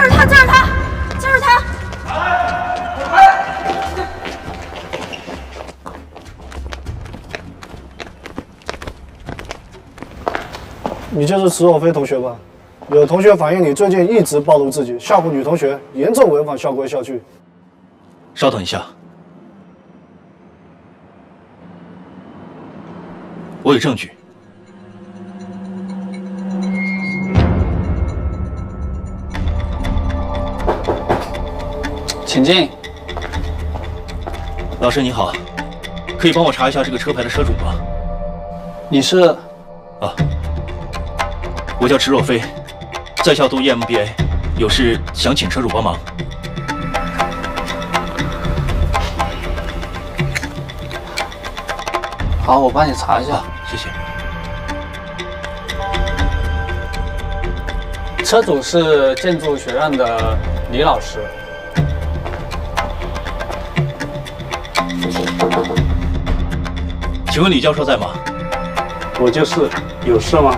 就是他，就是他，就是他！你就是石若飞同学吧？有同学反映你最近一直暴露自己，吓唬女同学，严重违反校规校纪。稍等一下，我有证据。请进。老师你好，可以帮我查一下这个车牌的车主吗？你是？啊，我叫池若飞，在校读 EMBA， 有事想请车主帮忙。好，我帮你查一下。谢谢。车主是建筑学院的李老师。请问李教授在吗？我就是，有事吗？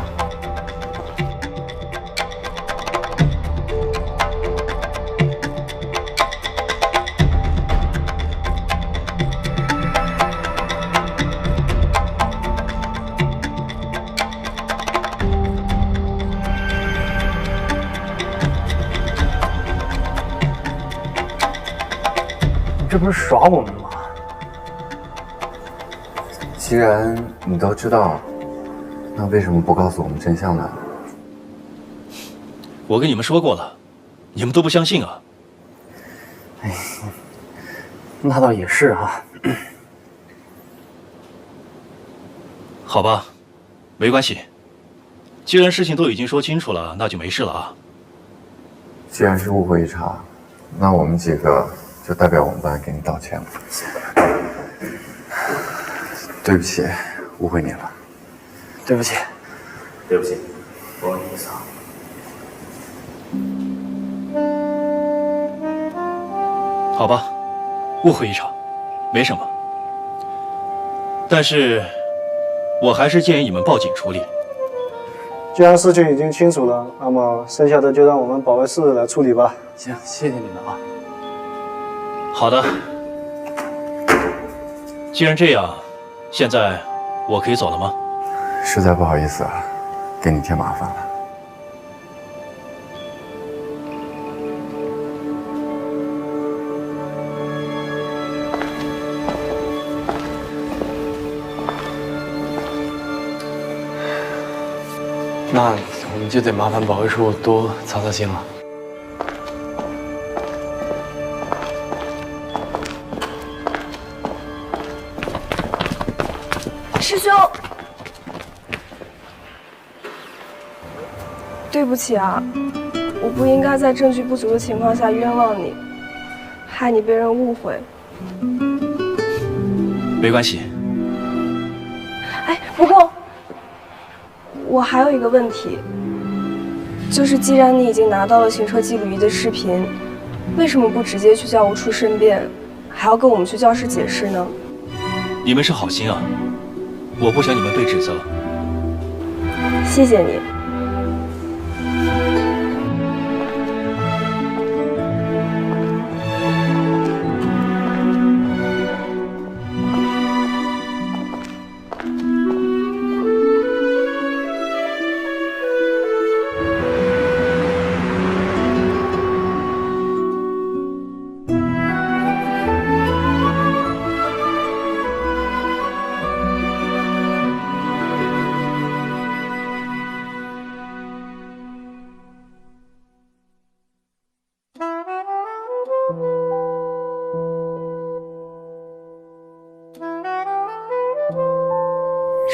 这不是耍我们吗？既然你都知道，那为什么不告诉我们真相呢？我跟你们说过了，你们都不相信啊。哎，那倒也是啊。好吧，没关系。既然事情都已经说清楚了，那就没事了啊。既然是误会一场，那我们几个就代表我们班给你道歉了。对不起，误会你了。对不起，对不起，不好意思啊。好吧，误会一场，没什么。但是，我还是建议你们报警处理。既然事情已经清楚了，那么剩下的就让我们保卫室来处理吧。行，谢谢你们啊。好的。既然这样，现在我可以走了吗？实在不好意思啊，给你添麻烦了。那我们就得麻烦保卫处多操操心了。师兄，对不起啊，我不应该在证据不足的情况下冤枉你，害你被人误会。没关系。哎，不过我还有一个问题，就是既然你已经拿到了行车记录仪的视频，为什么不直接去教务处申辩，还要跟我们去教室解释呢？你们是好心啊，我不想你们被指责。谢谢你。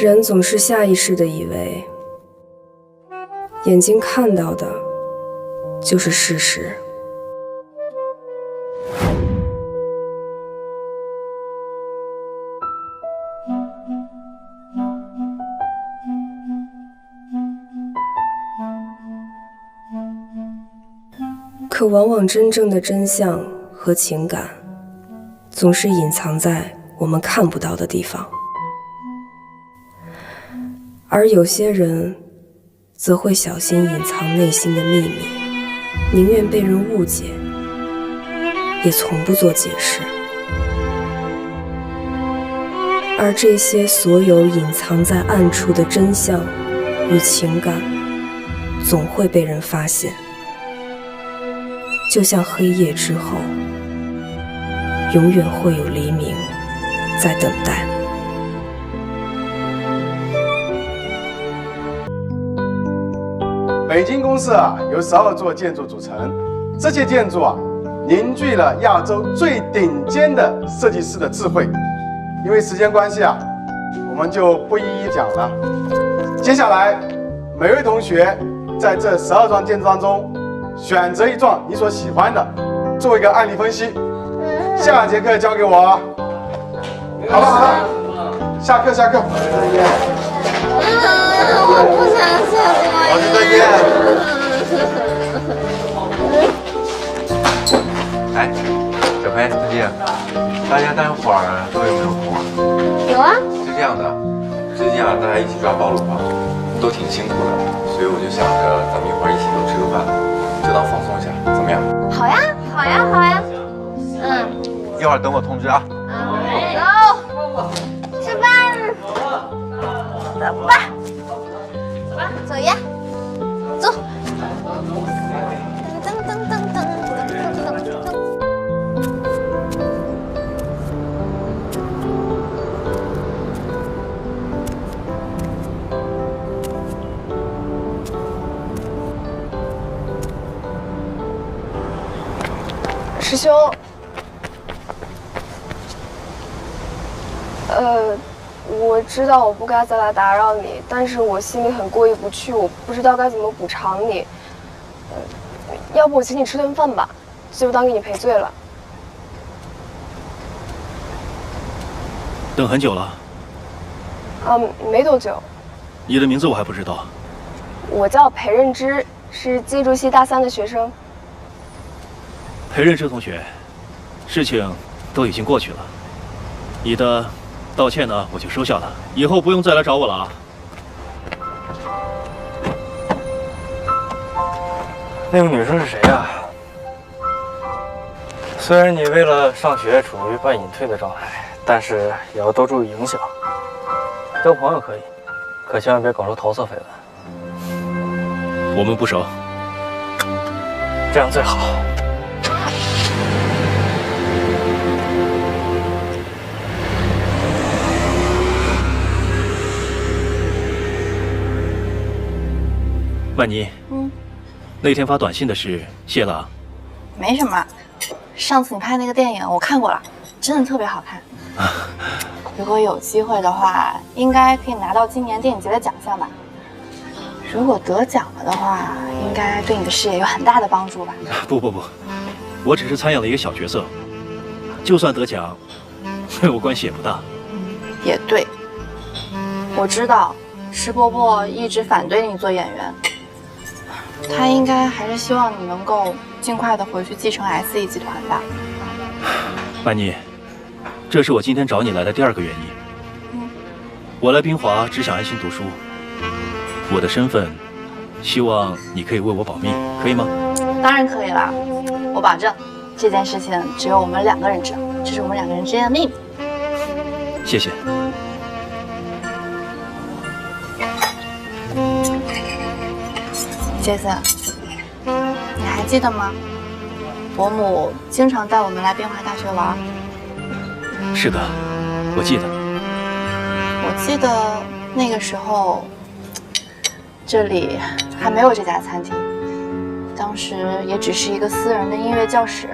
人总是下意识地以为，眼睛看到的就是事实。可往往真正的真相和情感，总是隐藏在我们看不到的地方。而有些人则会小心隐藏内心的秘密，宁愿被人误解，也从不做解释。而这些所有隐藏在暗处的真相与情感，总会被人发现。就像黑夜之后，永远会有黎明在等待。北京公司由12座建筑组成，这些建筑凝聚了亚洲最顶尖的设计师的智慧。因为时间关系我们就不一一讲了。接下来，每位同学在这12幢建筑当中选择一幢你所喜欢的，做一个案例分析。下节课交给我，好了好了，下课下课。我不想写作业。老师再见。哎，小裴、自己，大家待会儿都有没有空啊？有啊。是这样的，最近大家一起抓暴露狂，都挺辛苦的，所以我就想着咱们一会儿一起都吃个饭，就当放松一下，怎么样？好呀，好呀，好呀。一会儿等我通知啊。走，吃饭。走吧。走呀，走。噔噔噔噔噔噔噔。师兄，我知道我不该再来打扰你，但是我心里很过意不去，我不知道该怎么补偿你。要不我请你吃顿饭吧，就当给你赔罪了。等很久了。没多久。你的名字我还不知道。我叫裴任之，是建筑系大3的学生。裴任之同学，事情都已经过去了，你的道歉呢，我就收下了，以后不用再来找我了啊。那个女生是谁呀？虽然你为了上学处于半隐退的状态，但是也要多注意影响。交朋友可以，可千万别搞出桃色绯闻。我们不熟，这样最好。曼妮，那天发短信的是谢了。没什么，上次你拍那个电影我看过了，真的特别好看。如果有机会的话，应该可以拿到今年电影节的奖项吧。如果得奖了的话，应该对你的事业有很大的帮助吧。不，我只是参演了一个小角色，就算得奖，对我关系也不大。也对，我知道石伯伯一直反对你做演员，他应该还是希望你能够尽快的回去继承 SE 集团吧。曼妮，这是我今天找你来的第2个原因。我来冰华只想安心读书，我的身份，希望你可以为我保密，可以吗？当然可以了，我保证这件事情只有我们2个人知道，这是我们2个人之间的秘密。谢谢。杰森，你还记得吗？伯母经常带我们来冰华大学玩。是的，我记得。我记得那个时候，这里还没有这家餐厅，当时也只是一个私人的音乐教室。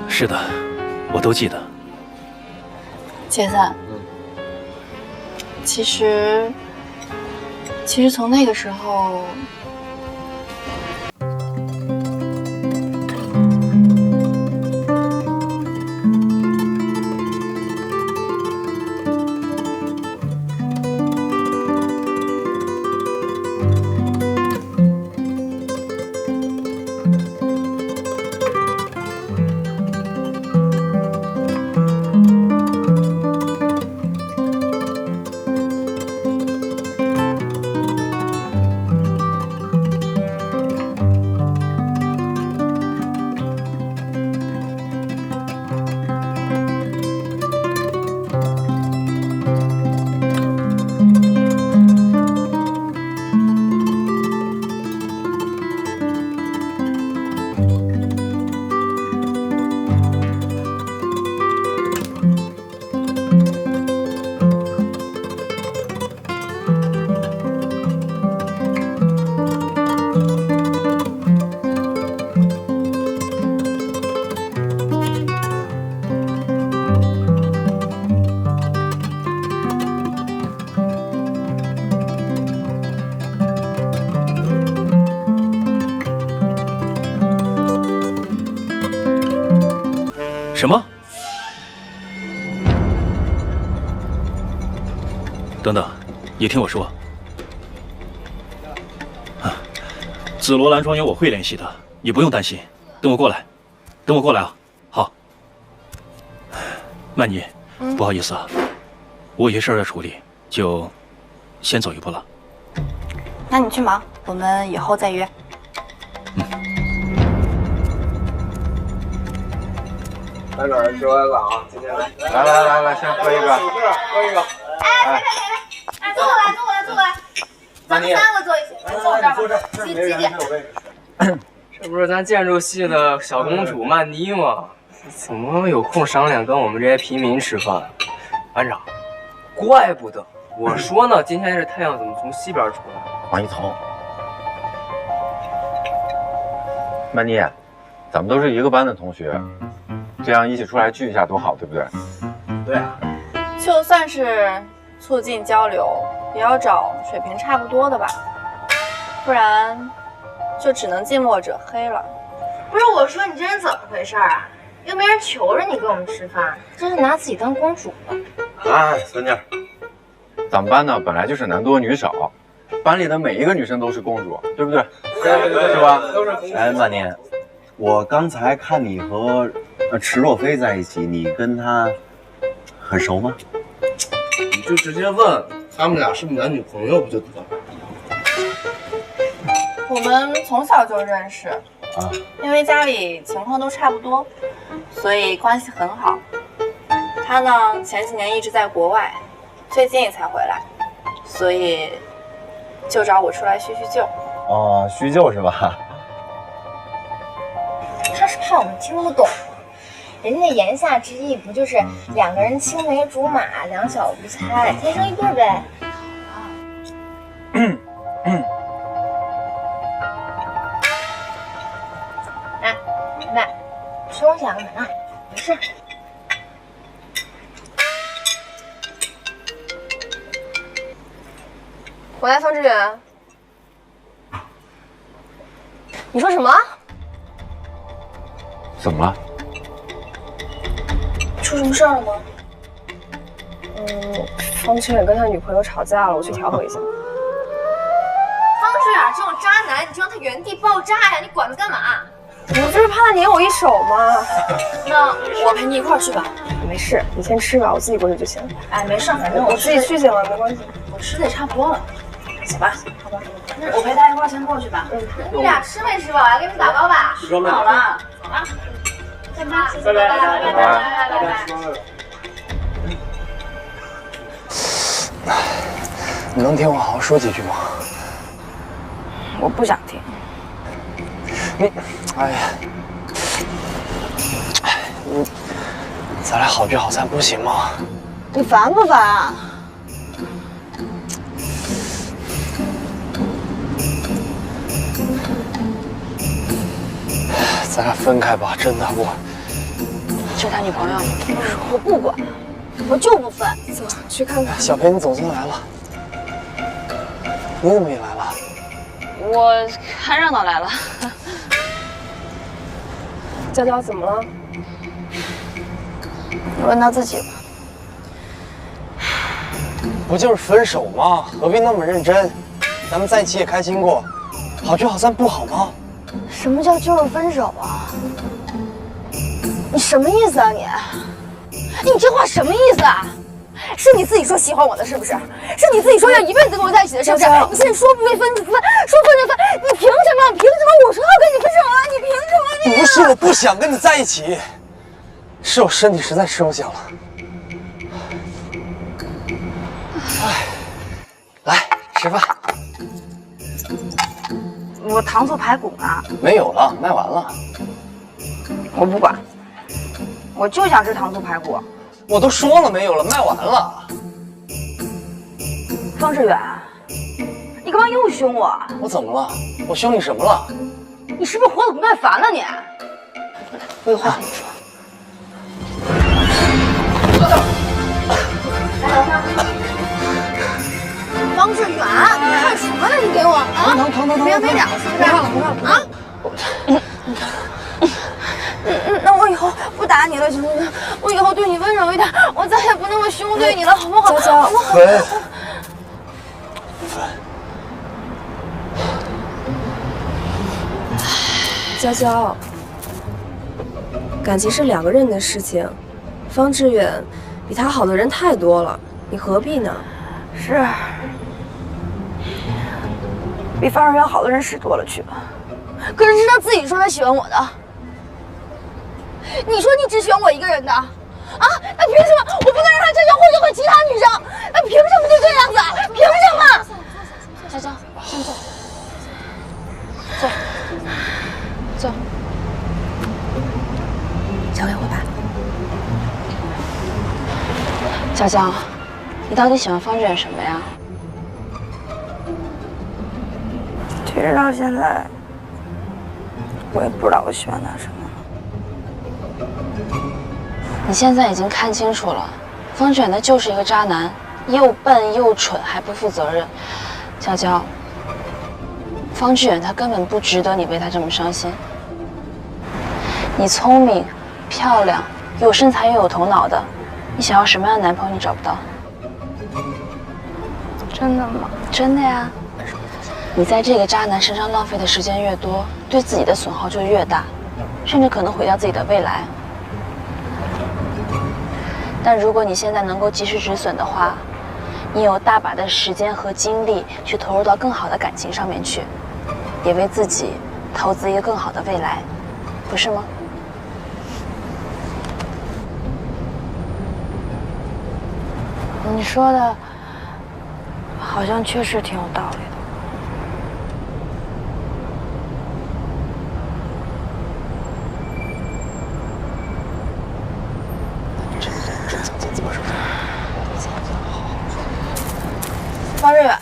是的，我都记得。杰森，其实从那个时候，什么？等等，你听我说。紫罗兰庄园我会联系的，你不用担心。等我过来，等我过来啊！好。曼妮，不好意思啊，我有些事儿要处理，就先走一步了。那你去忙，我们以后再约。来哪儿吃完了啊？今天来，先喝一个，喝一个。哎，坐过来，咱们3个坐一起，坐这儿，几点？这不是咱建筑系的小公主曼妮吗？怎么有空赏脸跟我们这些平民吃饭？班长，怪不得我说呢，今天这太阳怎么从西边出来？王一彤，曼妮，咱们都是一个班的同学，这样一起出来聚一下多好，对不对？对啊，就算是促进交流，也要找水平差不多的吧，不然就只能近墨者黑了。不是我说，你这人怎么回事啊？又没人求着你跟我们吃饭，这是拿自己当公主呢。哎，孙女，咱们班呢本来就是男多女少，班里的每一个女生都是公主，对不对？对，是吧？都是公主。哎，曼妮，我刚才看你和池若飞在一起，你跟她很熟吗？你就直接问他们俩是不是男女朋友不就得了？我们从小就认识，因为家里情况都差不多，所以关系很好。他呢，前几年一直在国外，最近才回来，所以就找我出来叙叙旧。哦，叙旧是吧？他是怕我们听不懂，人家的言下之意不就是2个人青梅竹马，两小无猜，天生一对呗？哎，明白，吃东西啊，干嘛呢？没事。喂，方志远，你说什么？怎么了？出什么事儿了吗？方志远跟他女朋友吵架了，我去调和一下。方志远这种渣男，你就让他原地爆炸呀！你管他干嘛？我就是怕他撵我一手嘛。那我陪你一块儿去吧。没事，你先吃吧，我自己过去就行。哎，没事，反正我自己去行了，没关系。我吃的也差不多了。走吧，好吧，那我陪大家一块儿先过去吧。你俩吃没吃饱呀？给你们打包吧。吃饱了，走吧。拜拜，拜拜。你能听我好好说几句吗？我不想听。你，哎呀，咱俩好聚好散不行吗？你烦不烦啊？咱俩分开吧，真的，就他女朋友，我不管，我就不分。走，去看看。小裴，你总算来了，你怎么也来了？我看热闹来了。娇娇怎么了？你问他自己吧。不就是分手吗？何必那么认真？咱们在一起也开心过，好聚好散不好吗？什么叫就是分手啊？你什么意思啊你？你这话什么意思啊？是你自己说喜欢我的，是不是？是你自己说要一辈子跟我在一起的，是不是？你现在说不分就分，说分就分，你凭什么？凭什么我说要跟你分手了？你凭什么？不是我不想跟你在一起，是我身体实在吃不消了。哎，来吃饭。我糖醋排骨呢？没有了，卖完了。我不管，我就想吃糖醋排骨。我都说了没有了，卖完了。方志远，你干嘛又凶我？我怎么了？我凶你什么了？你是不是活得不耐烦了你？我有话跟你说。方志远，你看什么呢？你给我啊！疼，没完没了，是不是？不看了啊！那我以后不打你了，行不行？我以后对你温柔一点，我再也不那么凶对你了，好不好？娇娇，喂。娇娇，感情是2个人的事情，方志远比他好的人太多了，你何必呢？是，比方志远好的人是多了去了，可是是他自己说他喜欢我的。你说你只喜欢我一个人的，啊？那凭什么我不能让他悄悄回去和其他女生？那凭什么就这样子？凭什么？娇娇，先坐，坐，交给我吧。娇娇，你到底喜欢方志远什么呀？其实到现在，我也不知道我喜欢他什么。你现在已经看清楚了，方志远他就是一个渣男，又笨又蠢，还不负责任。娇娇，方志远他根本不值得你为他这么伤心。你聪明、漂亮、有身材又有头脑的，你想要什么样的男朋友你找不到？真的吗？真的呀。你在这个渣男身上浪费的时间越多，对自己的损耗就越大，甚至可能毁掉自己的未来。但如果你现在能够及时止损的话，你有大把的时间和精力去投入到更好的感情上面去，也为自己投资一个更好的未来，不是吗？你说的好像确实挺有道理的。方志远，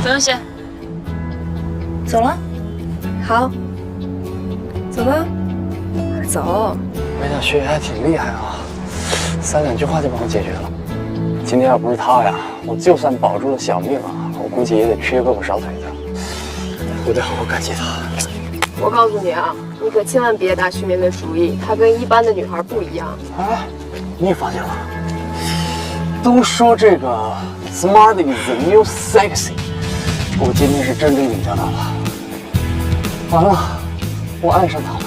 不用谢，走了。好，走吧，走。没想学姐还挺厉害啊，3、2句话就帮我解决了。今天要不是她呀，我就算保住了小命啊，我估计也得缺胳膊少腿的。我得好好感谢她。我告诉你啊，你可千万别打徐绵的主意，她跟一般的女孩不一样。啊，你也发现了？都说这个 smart is the new sexy， 我今天是真正领教到了。完了，我爱上她了。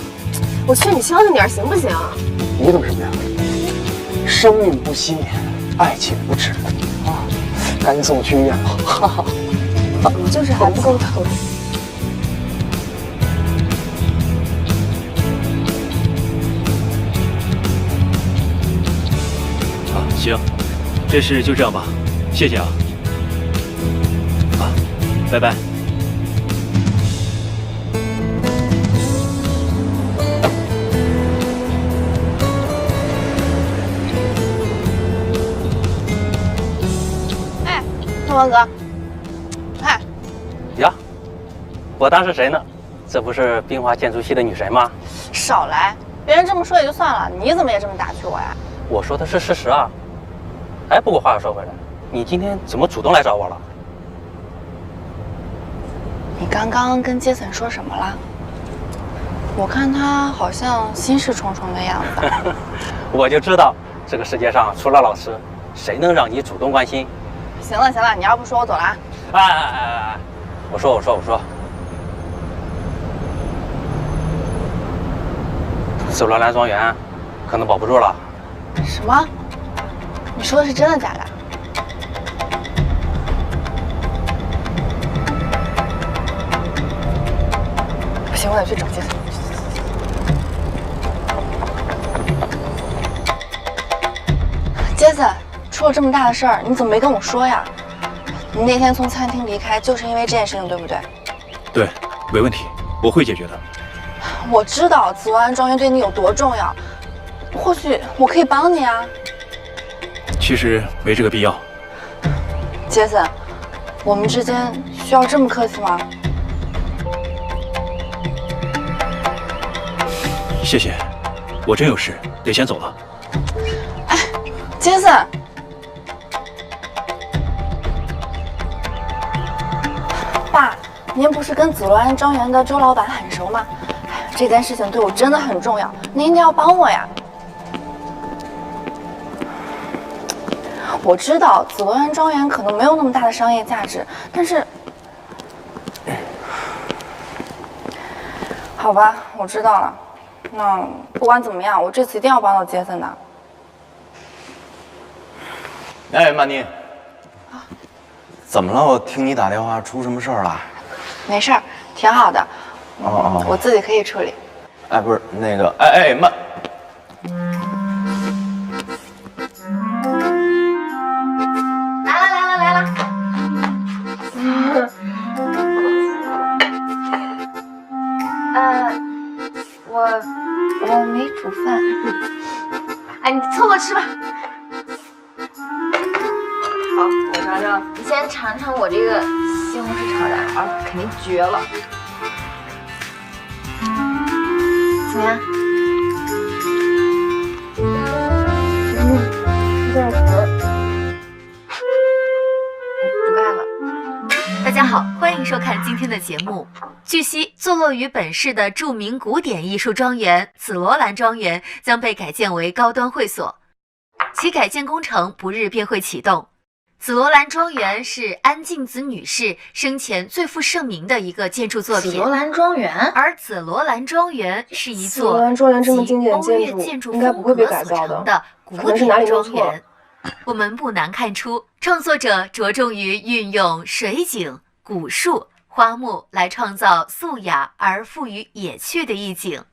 我劝你消停点，行不行？你懂什么呀？生命不息，爱情不止啊！赶紧送我去医院吧！哈哈，你就是还不够疼。啊，行，这事就这样吧，谢谢啊。啊，拜拜。王哥，哎，呀，我当是谁呢？这不是冰华建筑系的女神吗？少来，别人这么说也就算了，你怎么也这么打趣我呀？我说的是事实啊。哎，不过话又说回来，你今天怎么主动来找我了？你刚刚跟杰森说什么了？我看他好像心事重重的样子。我就知道，这个世界上除了老师，谁能让你主动关心？行了行了，你要不说我走了啊！哎，我说，走了蓝庄园，可能保不住了。什么？你说的是真的假的？不行，我得去找杰森。杰森。出了这么大的事儿，你怎么没跟我说呀？你那天从餐厅离开，就是因为这件事情，对不对？对，没问题，我会解决的。我知道紫湾庄园对你有多重要，或许我可以帮你啊。其实没这个必要。杰森，我们之间需要这么客气吗？谢谢，我真有事，得先走了。哎，杰森，爸，您不是跟紫罗兰庄园的周老板很熟吗？哎，这件事情对我真的很重要，您一定要帮我呀。我知道紫罗兰庄园可能没有那么大的商业价值，但是，好吧，我知道了。那不管怎么样，我这次一定要帮到杰森的。哎，曼妮，怎么了？我听你打电话，出什么事儿了？没事儿，挺好的。哦，我自己可以处理。哎，不是那个，哎，曼。来了。我没煮饭。哎，你凑合吃吧。好，我尝尝。你先尝尝我这个西红柿炒蛋，啊，肯定绝了。怎么样？有点甜。不盖了。大家好，欢迎收看今天的节目。据悉，坐落于本市的著名古典艺术庄园紫罗兰庄园将被改建为高端会所，其改建工程不日便会启动。紫罗兰庄园是安静子女士生前最负盛名的一个建筑作品。紫罗兰庄园，而紫罗兰庄园是一座紫罗兰庄园这么经典的集欧越建筑，风应该不会被改格所造成的古可能是哪典里弄错了庄园。我们不难看出，创作者着重于运用水景、古树、花木来创造素雅而富于野趣的意境。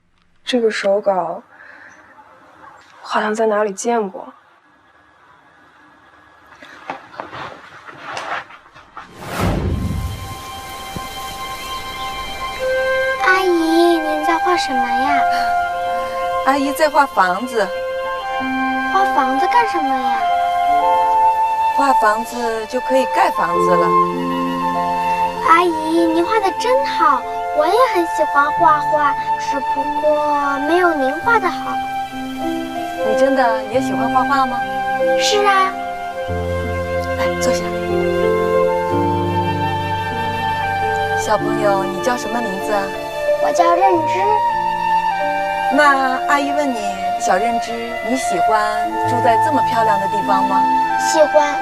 这个手稿好像在哪里见过。阿姨，您在画什么呀？阿姨在画房子。画房子干什么呀？画房子就可以盖房子了。阿姨，您画的真好，我也很喜欢画画，只不过没有您画的好。你真的也喜欢画画吗？是啊。来，坐下。小朋友，你叫什么名字啊？我叫认知。那阿姨问你，小认知，你喜欢住在这么漂亮的地方吗？喜欢。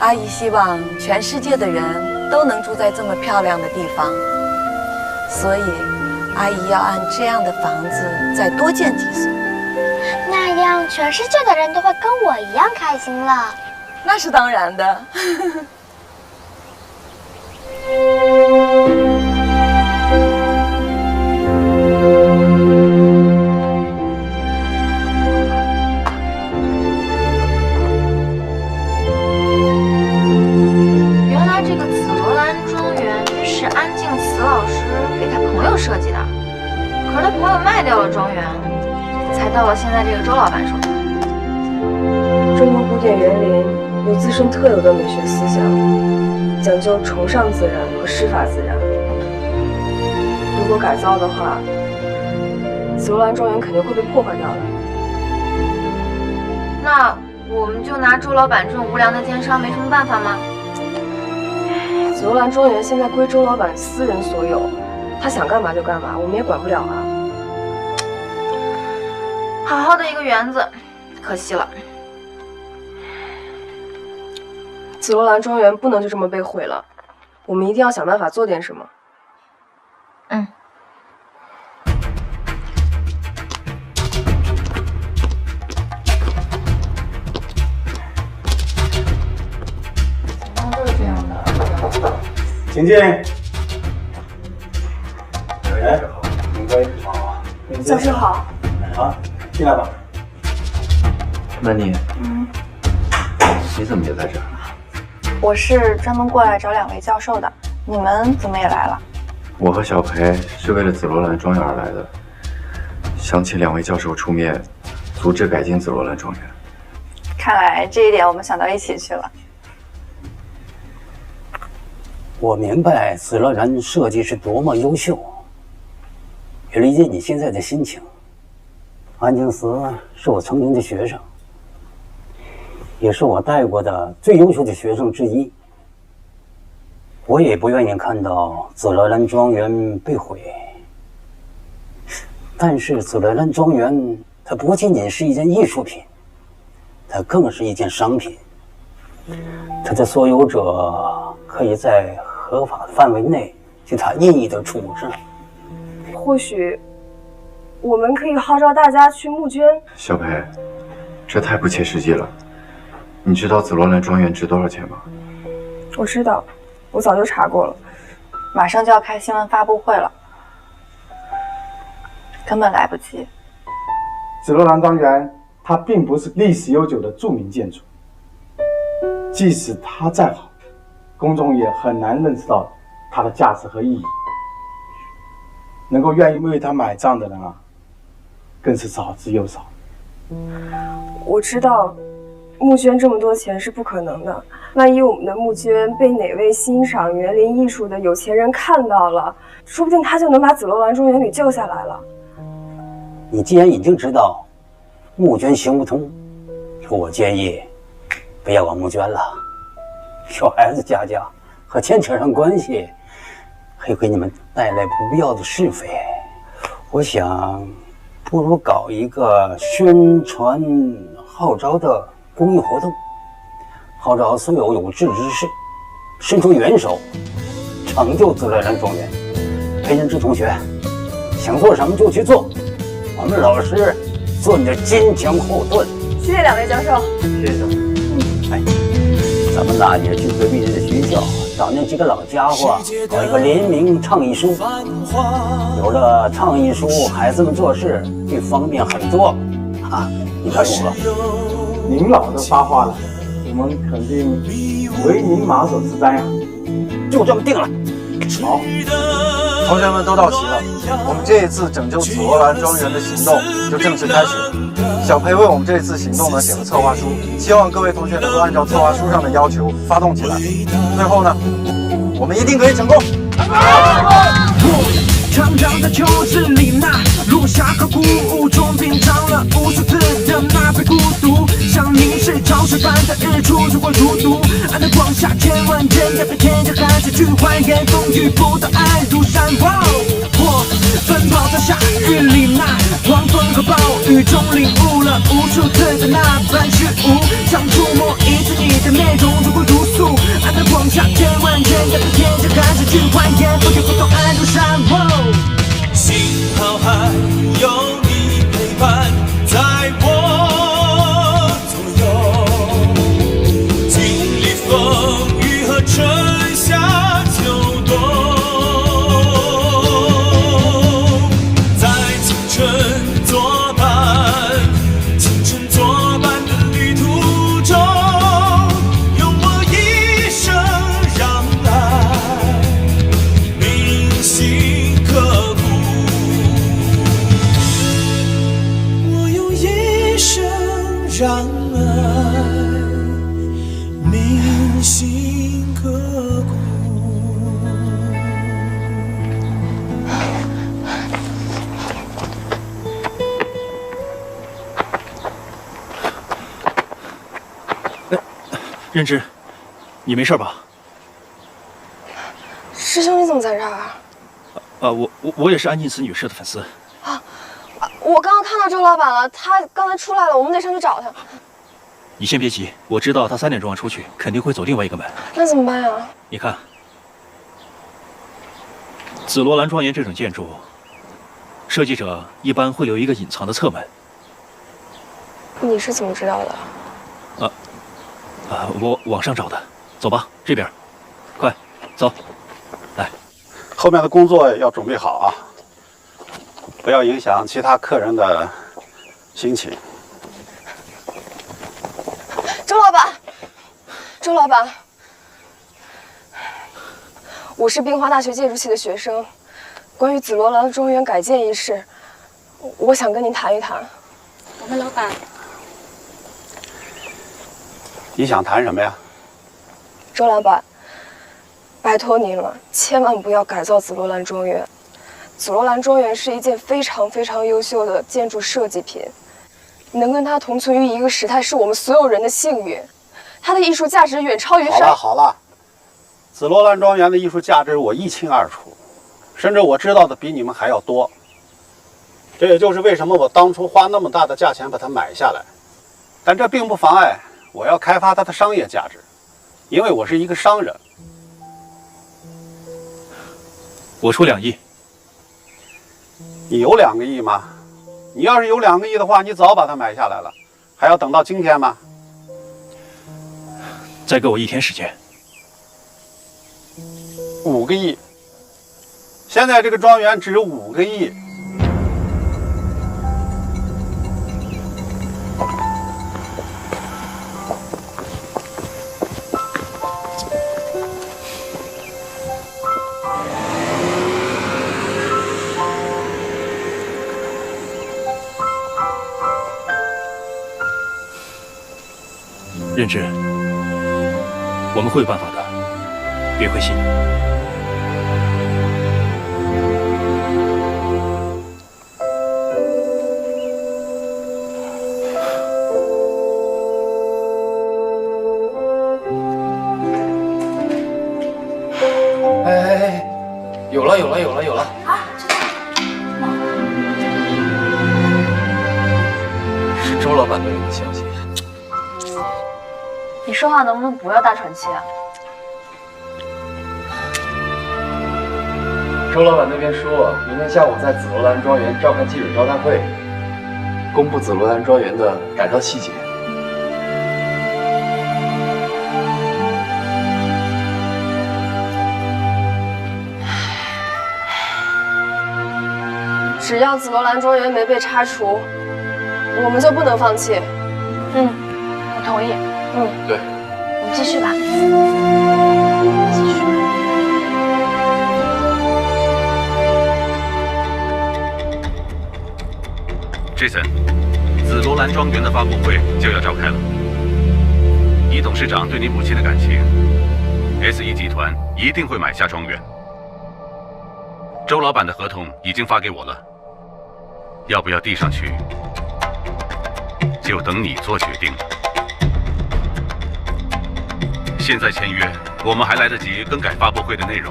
阿姨希望全世界的人都能住在这么漂亮的地方，所以阿姨要按这样的房子再多建几所。那样全世界的人都会跟我一样开心了。那是当然的。原来这个紫罗兰庄园是安静慈老师给他朋友设计的，可是他朋友卖掉了庄园，才到了现在这个周老板手上。中国古典园林有自身特有的美学思想，讲究崇尚自然和师法自然。如果改造的话，紫罗兰庄园肯定会被破坏掉的。那我们就拿周老板这种无良的奸商没什么办法吗？紫罗兰庄园现在归周老板私人所有，他想干嘛就干嘛，我们也管不了啊。好好的一个园子，可惜了。紫罗兰庄园不能就这么被毁了，我们一定要想办法做点什么。嗯。请进。哎，应该好。教授好。好，进来吧。曼妮，你怎么也在这儿？我是专门过来找2位教授的，你们怎么也来了？我和小裴是为了紫罗兰庄园而来的，想请2位教授出面，阻止改进紫罗兰庄园。看来这一点我们想到一起去了。我明白紫罗兰设计是多么优秀，也理解你现在的心情。安静思是我曾经的学生，也是我带过的最优秀的学生之一。我也不愿意看到紫罗兰庄园被毁。但是紫罗兰庄园，它不仅仅是一件艺术品，它更是一件商品。它的所有者可以在合法的范围内对它任意的处置。或许我们可以号召大家去募捐。小裴，这太不切实际了。你知道紫罗兰庄园值多少钱吗？我知道，我早就查过了。马上就要开新闻发布会了，根本来不及。紫罗兰庄园它并不是历史悠久的著名建筑，即使它再好，公众也很难认识到它的价值和意义。能够愿意为它买账的人啊，更是少之又少。我知道募捐这么多钱是不可能的，万一我们的募捐被哪位欣赏园林艺术的有钱人看到了，说不定他就能把紫罗兰庄园给救下来了。你既然已经知道募捐行不通，我建议不要往募捐了。小孩子家家和钱扯上关系，会给你们带来不必要的是非。我想，不如搞一个宣传号召的公益活动，号召所有有志之士伸出援手，成就紫罗兰庄园。裴仁之同学，想做什么就去做，我们老师做你的坚强后盾。谢谢两位教授。谢谢教授。哎，咱们呢也去隔壁的学校找那几个老家伙搞一个联名倡议书。有了倡议书，孩子们做事会方便很多啊！你看如何？您老是发话了，我们肯定为您马首是瞻呀。就这么定了。好，同学们都到齐了，我们这一次拯救紫罗兰庄园的行动就正式开始。小裴为我们这次行动呢写了策划书，希望各位同学能够按照策划书上的要求发动起来。最后呢，我们一定可以成功。成长在秋日里那落下个谷物中品尝了无数次的那杯孤独，像凝视潮水般的日出如火如荼，暗的光下千万人也被天着汗水去还原风雨不到爱如山哇！我奔跑在夏日里那狂风和暴雨中，领悟了无数次的那般虚无，想触摸一次你的面容如火如素，暗的光下千万人也被天着汗水去还原风雨不到爱如山哇！幸好还有你陪伴在我左右，经历风雨和春夏秋冬，在青春作伴的旅途中，用我一生让爱铭心刻骨。让爱铭心刻骨。任之，你没事吧？师兄，你怎么在这儿啊？我也是安静慈女士的粉丝。我刚刚看到周老板了，他刚才出来了，我们得上去找他。你先别急，我知道他3点钟要出去，肯定会走另外一个门。那怎么办呀？你看，紫罗兰庄园这种建筑，设计者一般会留一个隐藏的侧门。你是怎么知道的？我网上找的。走吧，这边，快走，来。后面的工作要准备好啊，不要影响其他客人的心情。周老板，我是冰华大学建筑系的学生，关于紫罗兰庄园改建一事，我想跟您谈一谈。我们老板，你想谈什么呀？周老板，拜托您了，千万不要改造紫罗兰庄园。紫罗兰庄园是一件非常非常优秀的建筑设计品，能跟它同存于一个时代，是我们所有人的幸运。它的艺术价值远超于好了好了，紫罗兰庄园的艺术价值我一清二楚，甚至我知道的比你们还要多。这也就是为什么我当初花那么大的价钱把它买下来，但这并不妨碍我要开发它的商业价值，因为我是一个商人。我出2亿。你有2个亿吗？你要是有2个亿的话，你早把它买下来了，还要等到今天吗？再给我1天时间。5个亿。现在这个庄园值5个亿。任之，我们会有办法的，别灰心。哎，有了！啊，是周老板那里的消息。你说话能不能不要大喘气啊？周老板那边说，明天下午在紫罗兰庄园召开记者招待会，公布紫罗兰庄园的改造细节。只要紫罗兰庄园没被拆除，我们就不能放弃。我同意。对，我们继续吧。Jason， 紫罗兰庄园的发布会就要召开了。以董事长对你母亲的感情 ，SE 集团一定会买下庄园。周老板的合同已经发给我了，要不要递上去，就等你做决定了。现在签约，我们还来得及更改发布会的内容。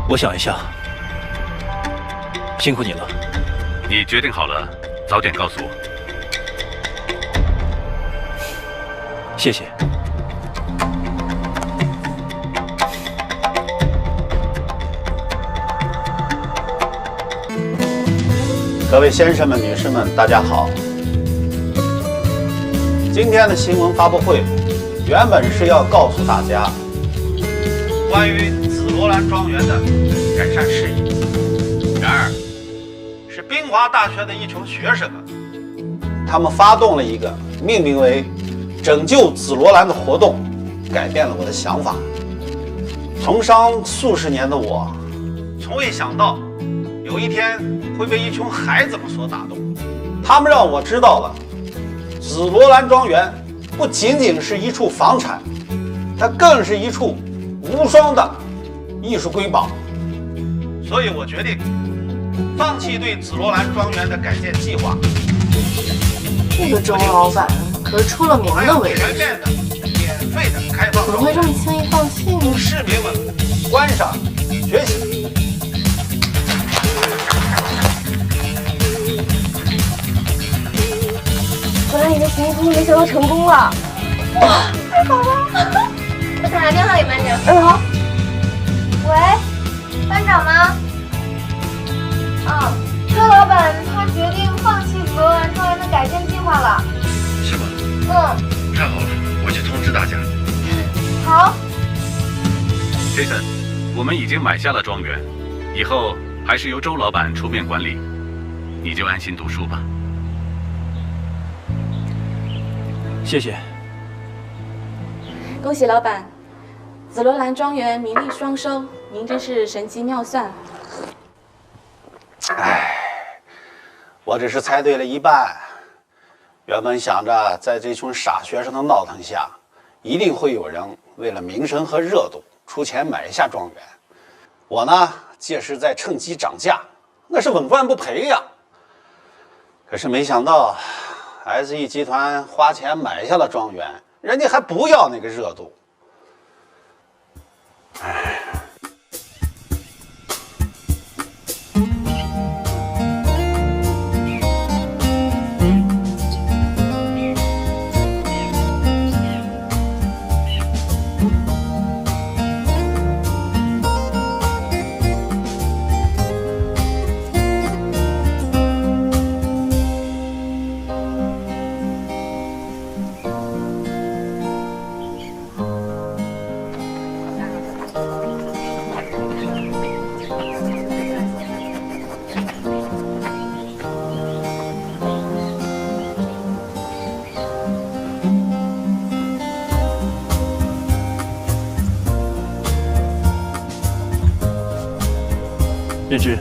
我想一下，辛苦你了。你决定好了，早点告诉我。谢谢。各位先生们、女士们，大家好。今天的新闻发布会原本是要告诉大家关于紫罗兰庄园的改善事宜，然而是宾华大学的一群学生们，他们发动了一个命名为“拯救紫罗兰”的活动，改变了我的想法。从商数十年的我，从未想到有一天会被一群孩子们所打动。他们让我知道了紫罗兰庄园不仅仅是一处房产，它更是一处无双的艺术瑰宝。所以我决定放弃对紫罗兰庄园的改建计划。这个周老板可是出了名的为人，全面的、免费的开放，怎么会这么轻易放弃呢？市民们观赏、学习。本来以为行不通，没想到成功了。哇，太好了！我打电话给班长。好。喂，班长吗？周老板他决定放弃紫罗兰庄园的改建计划了。是吗？太好了，我去通知大家。好。Jason， 我们已经买下了庄园，以后还是由周老板出面管理，你就安心读书吧。谢谢。恭喜老板，紫罗兰庄园名利双收，您真是神机妙算。我只是猜对了一半。原本想着在这群傻学生的闹腾下，一定会有人为了名声和热度出钱买下庄园。我呢，届时再趁机涨价，那是稳赚不赔呀。可是没想到 ，SE 集团花钱买下了庄园，人家还不要那个热度。唉。任之，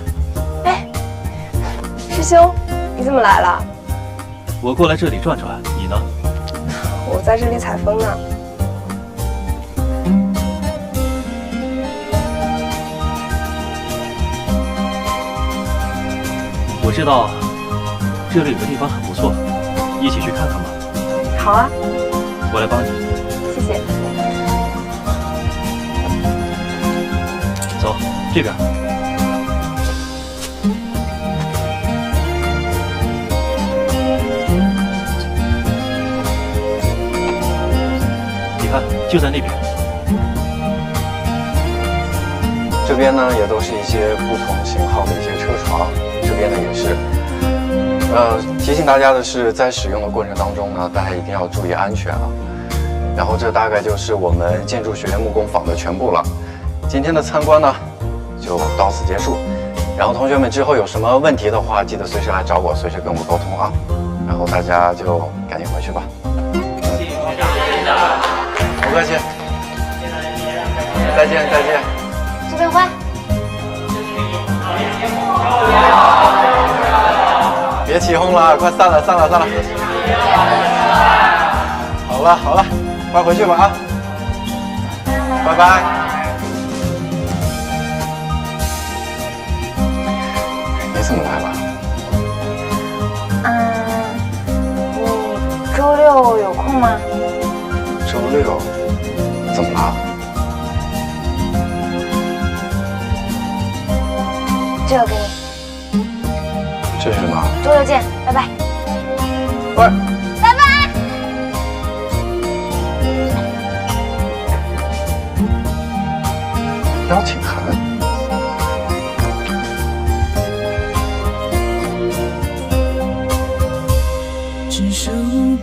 哎，师兄，你怎么来了？我过来这里转转，你呢？我在这里采风呢。我知道这里有个地方很不错，一起去看看吧。好啊，我来帮你。谢谢。走，这边。看，就在那边。这边呢也都是一些不同型号的一些车床，这边呢也是。提醒大家的是，在使用的过程当中呢，大家一定要注意安全啊。然后这大概就是我们建筑学院木工坊的全部了。今天的参观呢就到此结束。然后同学们之后有什么问题的话，记得随时来找我，随时跟我沟通啊。然后大家就赶紧回去吧。不客气，再见再见。苏培欢，别起哄了，快散了散了散了。好了好了，快回去吧啊！拜拜。你怎么来了？你周六有空吗？周六。怎么了？这个给你。这是什么？周六见，拜拜。喂，拜拜。邀请函。只手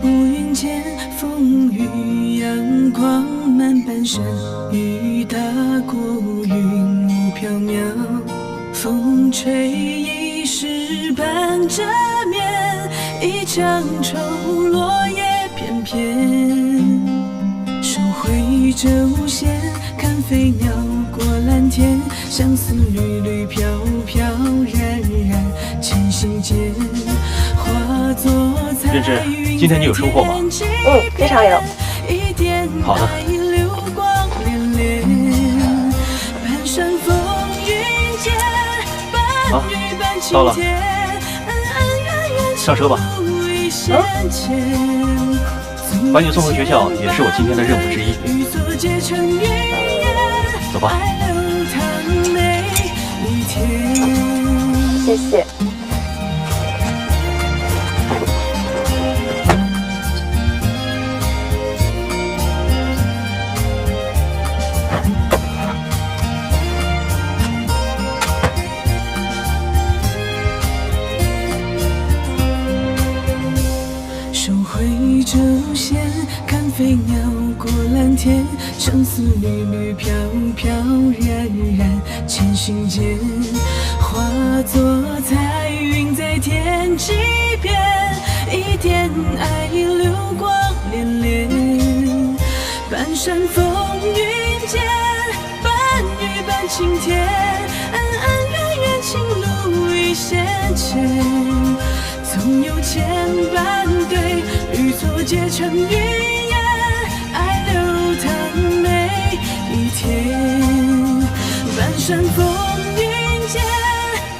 不云间，风雨阳光满半生，雨打过云雾飘渺，风吹一世半遮面，一江愁落叶翩翩，手挥着无限，看飞鸟过蓝天，相思缕缕飘飘然然，千行间化作任之，今天你有收获吗？非常有。好的。好，到了，上车吧。把你送回学校也是我今天的任务之一。走吧。谢谢。着无限，看飞鸟过蓝天，相思缕缕飘飘然然，千行间化作彩云在天际边，一点爱流光连连，半山风云间，半雨半晴天，恩恩怨怨情路一线牵，总有千般对，与错结成云烟，爱流山风云间，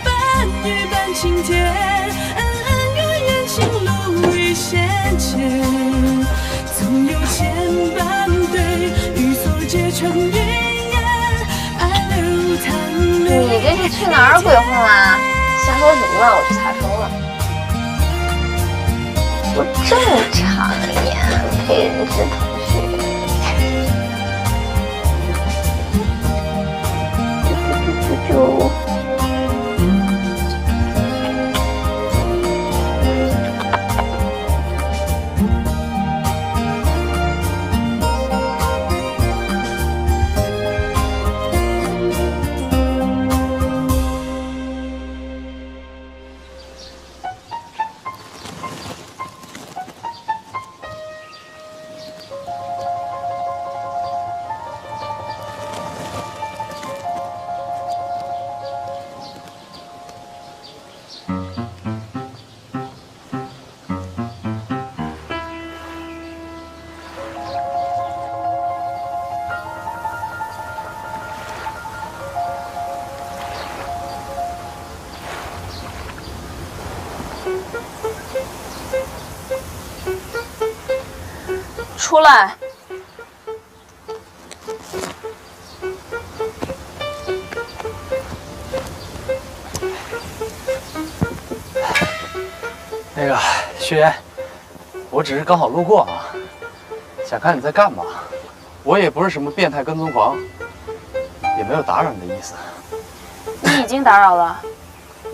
半雨半晴天，恩恩怨怨情路一线牵，总有千般对，与所结成云烟，爱流淌泪。你这是去哪儿鬼混啊？瞎说什么呢？我去查收了。不正常呀，裴仁志同学。就。出来！那个薛岩，我只是刚好路过啊，想看你在干嘛。我也不是什么变态跟踪狂，也没有打扰你的意思。你已经打扰了，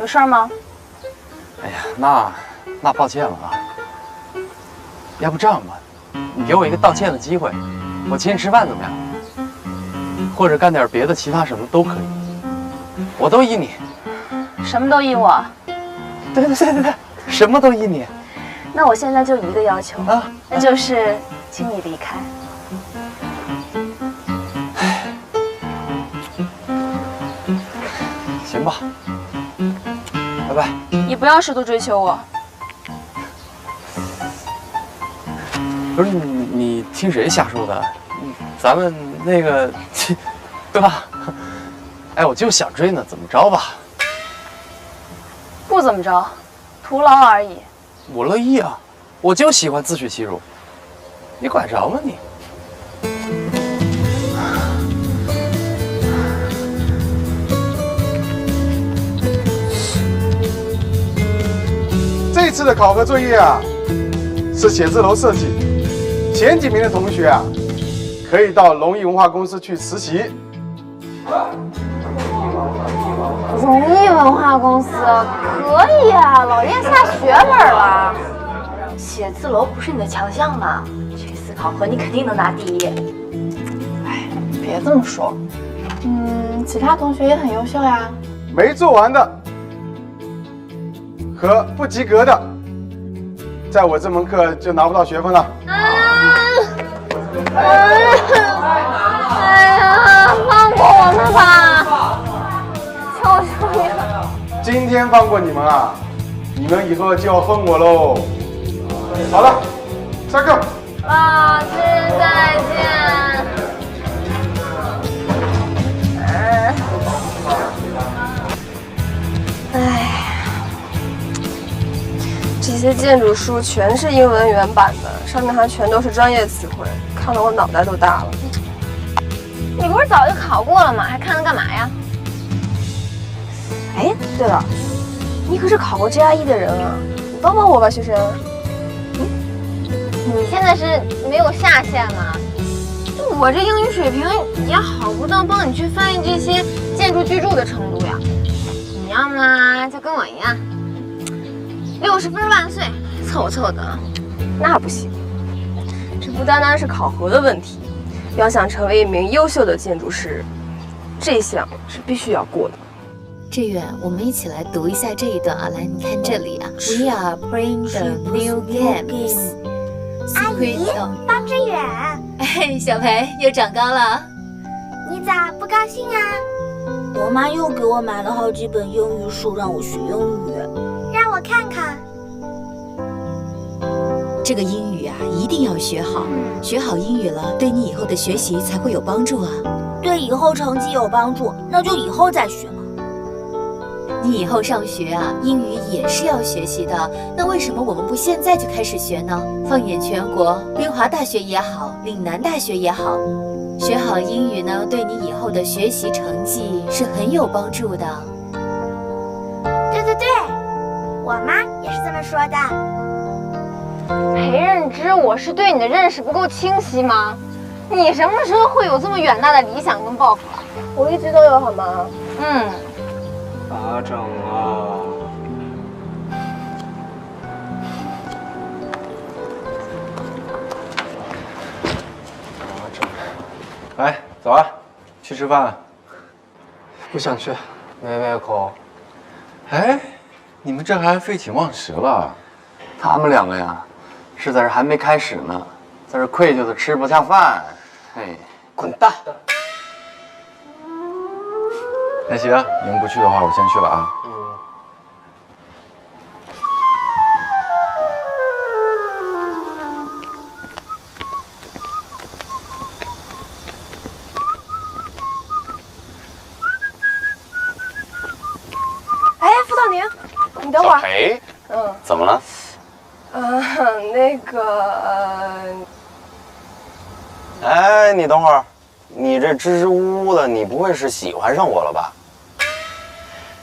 有事儿吗？哎呀，那抱歉了啊。要不这样吧，你给我一个道歉的机会，我请你吃饭怎么样？或者干点别的，其他什么都可以，我都依你。什么都依我？对，什么都依你。那我现在就一个要求啊，那就是请你离开。行吧，拜拜。你不要试图追求我。不是你听谁瞎说的？咱们那个，对吧？哎，我就想追呢，怎么着吧？不怎么着，徒劳而已。我乐意啊，我就喜欢自取其辱，你管着吗你？这次的考核作业啊，是写字楼设计。前几名的同学啊，可以到龙艺文化公司去实习。龙艺文化公司可以啊，老叶下血本了。写字楼不是你的强项吗？这次考核你肯定能拿第一。哎，别这么说。其他同学也很优秀呀。没做完的和不及格的，在我这门课就拿不到学分了。哎呀，放过我们吧！求求你了。今天放过你们啊，你们以后就要恨我喽。好了，下课。老师再见。这些建筑书全是英文原版的，上面还全都是专业词汇，看得我脑袋都大了。你不是早就考过了吗？还看它干嘛呀？哎，对了，你可是考过 GRE 的人啊，你帮帮我吧，学生。你现在是没有下限吗？就我这英语水平也好不到帮你去翻译这些建筑巨著的程度呀。你要么就跟我一样，60分万岁，凑凑的。那不行，这不单单是考核的问题，要想成为一名优秀的建筑师，这项是必须要过的。志远，我们一起来读一下这一段啊，来，你看这里啊 ，We are playing the new games。阿姨，方志远。哎，小裴又长高了。你咋不高兴啊？我妈又给我买了好几本英语书，让我学英语。让我看看。这个英语啊，一定要学好。学好英语了，对你以后的学习才会有帮助啊。对以后成绩有帮助，那就以后再学了。你以后上学啊，英语也是要学习的。那为什么我们不现在就开始学呢？放眼全国，冰华大学也好，岭南大学也好，学好英语呢，对你以后的学习成绩是很有帮助的。对对对，我妈也是这么说的。裴认知，我是对你的认识不够清晰吗？你什么时候会有这么远大的理想跟抱负啊？我一直都有，好吗？咋整啊？来，走啊，去吃饭。不想去，没胃口。哎，你们这还废寝忘食了？他们两个呀，是在这还没开始呢，在这愧疚的吃不下饭。哎，滚蛋！那行，你们不去的话，我先去了啊。哎，傅道宁，你等会儿。裴，怎么了？那个哎，你等会儿，你这支支吾吾的，你不会是喜欢上我了吧？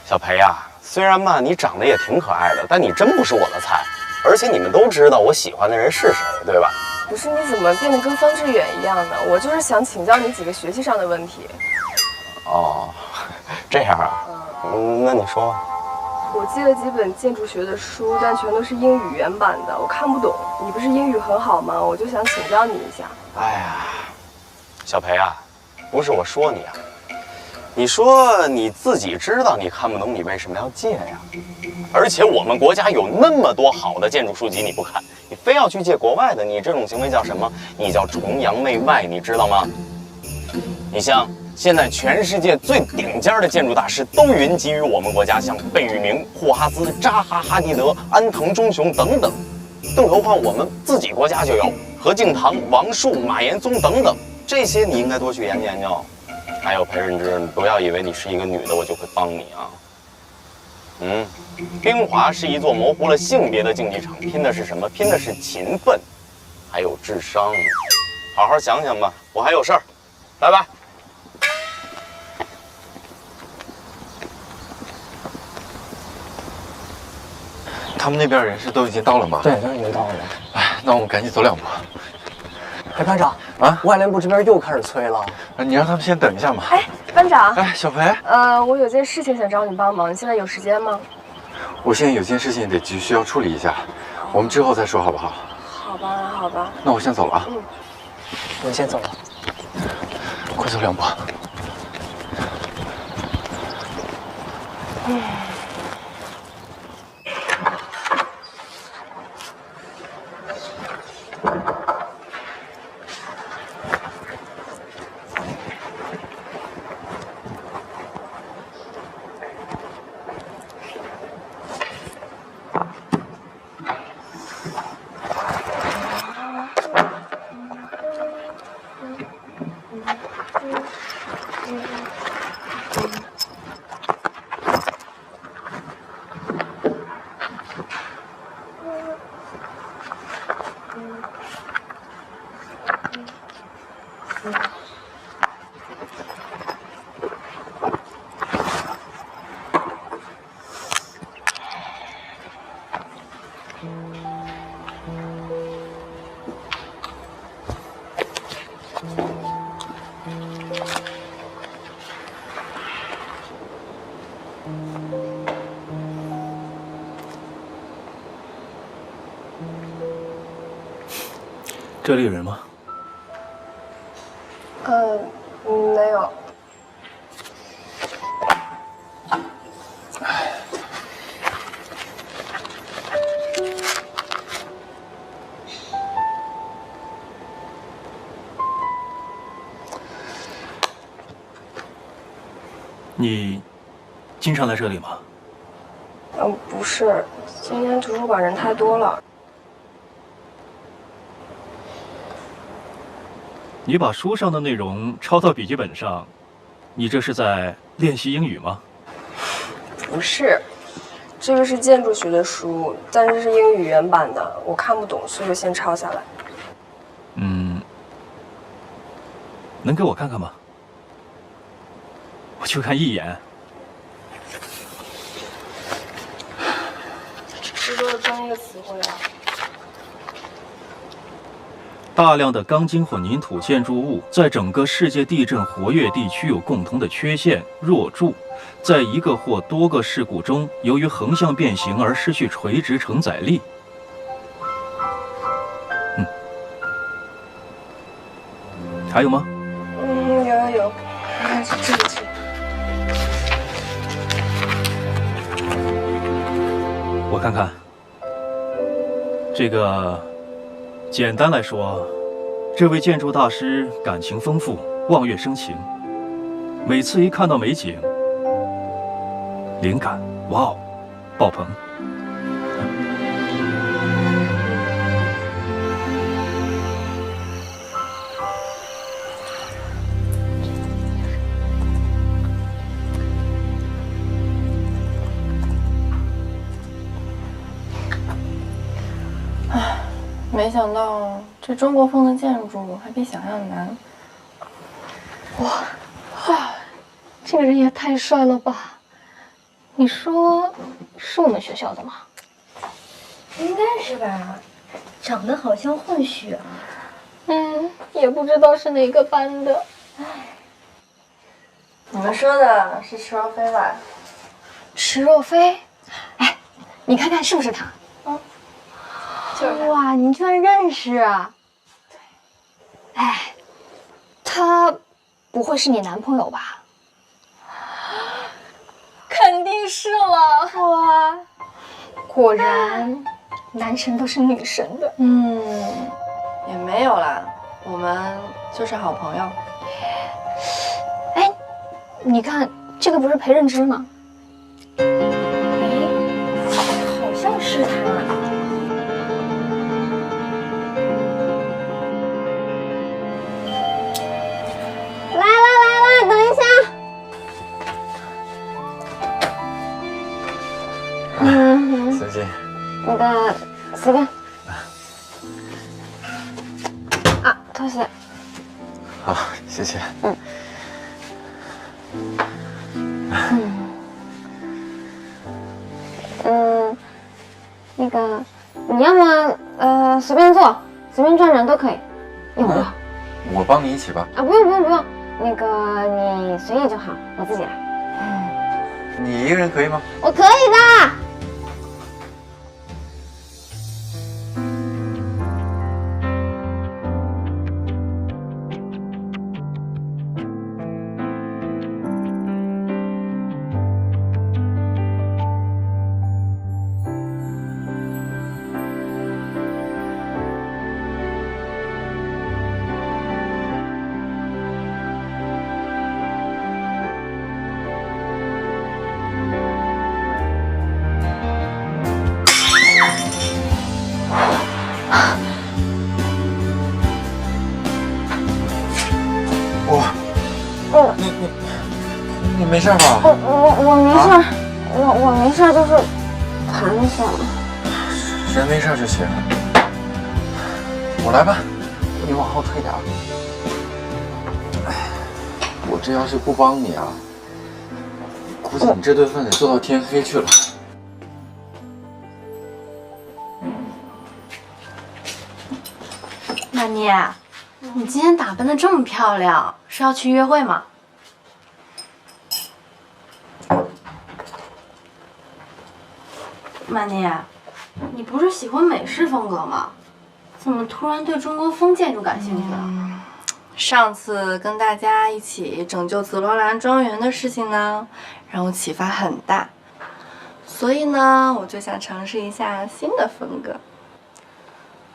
小裴呀，虽然嘛你长得也挺可爱的，但你真不是我的菜。而且你们都知道我喜欢的人是谁，对吧？不是，你怎么变得跟方志远一样呢？我就是想请教你几个学习上的问题。哦，这样啊？那你说。我借了几本建筑学的书，但全都是英语原版的，我看不懂。你不是英语很好吗？我就想请教你一下。哎呀，小裴啊，不是我说你啊，你说你自己知道你看不懂，你为什么要借呀？而且我们国家有那么多好的建筑书籍，你不看，你非要去借国外的，你这种行为叫什么？你叫崇洋媚外，你知道吗？你像现在全世界最顶尖的建筑大师都云集于我们国家，像贝聿铭、霍哈兹、扎哈·哈迪德、安藤忠雄等等，更何况我们自己国家就有何敬堂、王树、马岩松等等，这些你应该多去研究研究。还有裴认知，你不要以为你是一个女的，我就会帮你啊。冰华是一座模糊了性别的竞技场，拼的是什么？拼的是勤奋，还有智商。好好想想吧，我还有事儿，拜拜。他们那边人士都已经到了吗？对，都已经到了。哎，那我们赶紧走两步。裴班长啊，外联部这边又开始催了。你让他们先等一下嘛。哎，班长。哎，小裴。我有件事情想找你帮忙，你现在有时间吗？我现在有件事情得急需要处理一下，我们之后再说好不好？好吧，好吧。那我先走了啊。我先走了。快走两步。这里有人吗？没有。你经常来这里吗？不是，今天图书馆人太多了。你把书上的内容抄到笔记本上，你这是在练习英语吗？不是，这个是建筑学的书，但是是英语原版的，我看不懂，所以就先抄下来。能给我看看吗？我就看一眼。这都是专业词汇啊。大量的钢筋混凝土建筑物在整个世界地震活跃地区有共同的缺陷弱柱，在一个或多个事故中，由于横向变形而失去垂直承载力。还有吗？有，你看这里。我看看，这个，简单来说，这位建筑大师感情丰富，望月生情。每次一看到美景，灵感，哇哦，爆棚。没想到这中国风的建筑还比想象难。哇，这个人也太帅了吧！你说是我们学校的吗？应该是吧，长得好像混血。也不知道是哪个班的。你们说的是池若飞吧？池若飞？哎，你看看是不是他？哇，你居然认识啊！哎，他不会是你男朋友吧？肯定是了。哇，果然男神都是女神的。也没有啦，我们就是好朋友。哎，你看这个不是裴任之吗？好像是他。来，等一下。随机。那个随便。啊，拖鞋。好，谢谢。那个你要么随便坐，随便转转都可以，用不用？我帮你一起吧。啊，不用，那个你随意就好，我自己来。你一个人可以吗？我可以的。你没事吧？我没事，我没事，就是弹一下。人没事就行。我来吧，你往后退点。我这要是不帮你啊，估计你这顿饭得做到天黑去了。曼妮，你今天打扮的这么漂亮，是要去约会吗？曼妮，你不是喜欢美式风格吗？怎么突然对中国风建筑感兴趣了？上次跟大家一起拯救紫罗兰庄园的事情呢，让我启发很大，所以呢，我就想尝试一下新的风格。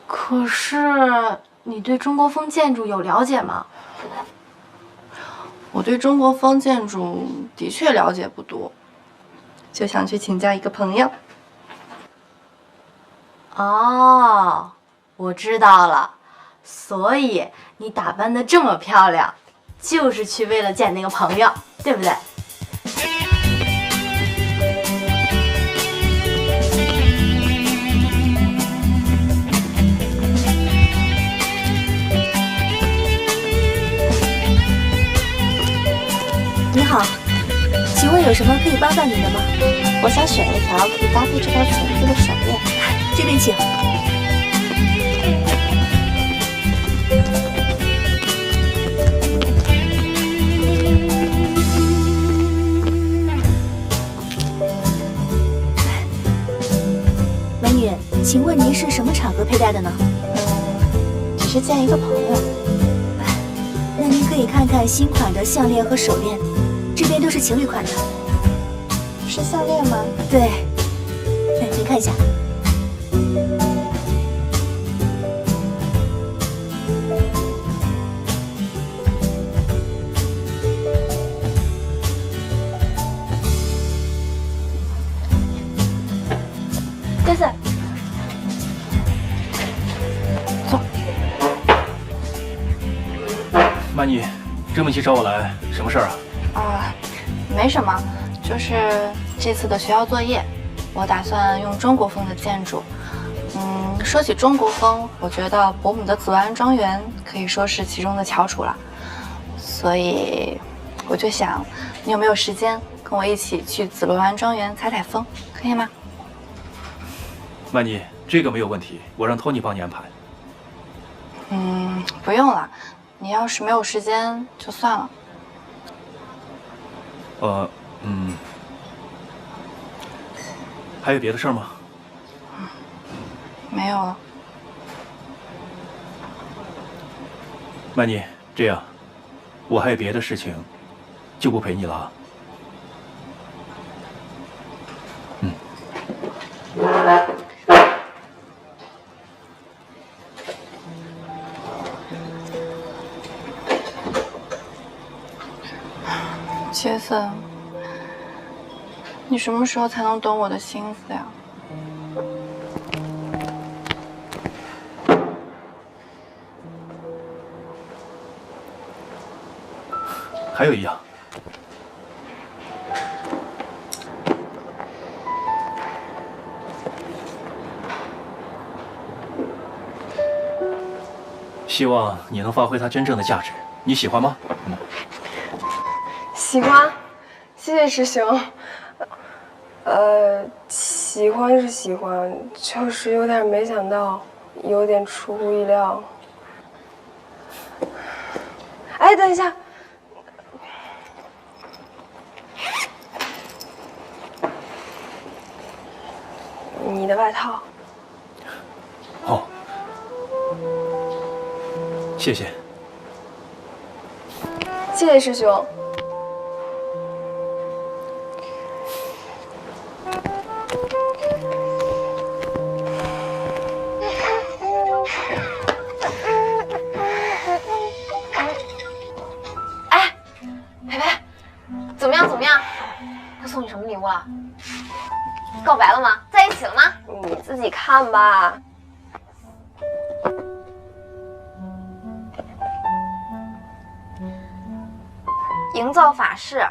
可是你对中国风建筑有了解吗？我对中国风建筑的确了解不多，就想去请教一个朋友。哦，我知道了，所以你打扮得这么漂亮，就是去为了见那个朋友，对不对？你好，请问有什么可以帮到您的吗？我想选一条可以搭配这条裙子的手链。这边请。美女，请问您是什么场合佩戴的呢？只是见一个朋友。那您可以看看新款的项链和手链，这边都是情侣款的。是项链吗？对，您看一下。戴森，坐。曼妮，这么急找我来，什么事儿啊？没什么，就是这次的学校作业，我打算用中国风的建筑。说起中国风，我觉得伯母的紫罗兰庄园可以说是其中的翘楚了。所以我就想，你有没有时间跟我一起去紫罗兰庄园采采风，可以吗？曼妮，这个没有问题，我让托尼帮你安排。不用了，你要是没有时间就算了。还有别的事儿吗？没有了。曼妮，这样，我还有别的事情，就不陪你了啊。杰森，你什么时候才能懂我的心思呀？还有一样，希望你能发挥它真正的价值。你喜欢吗？喜欢，谢谢师兄。喜欢是喜欢，就是有点没想到，有点出乎意料。哎，等一下，你的外套。哦，谢谢。谢谢师兄。哎，培培，怎么样？怎么样？他送你什么礼物了？告白了吗？在一起了吗？你自己看吧。营造法式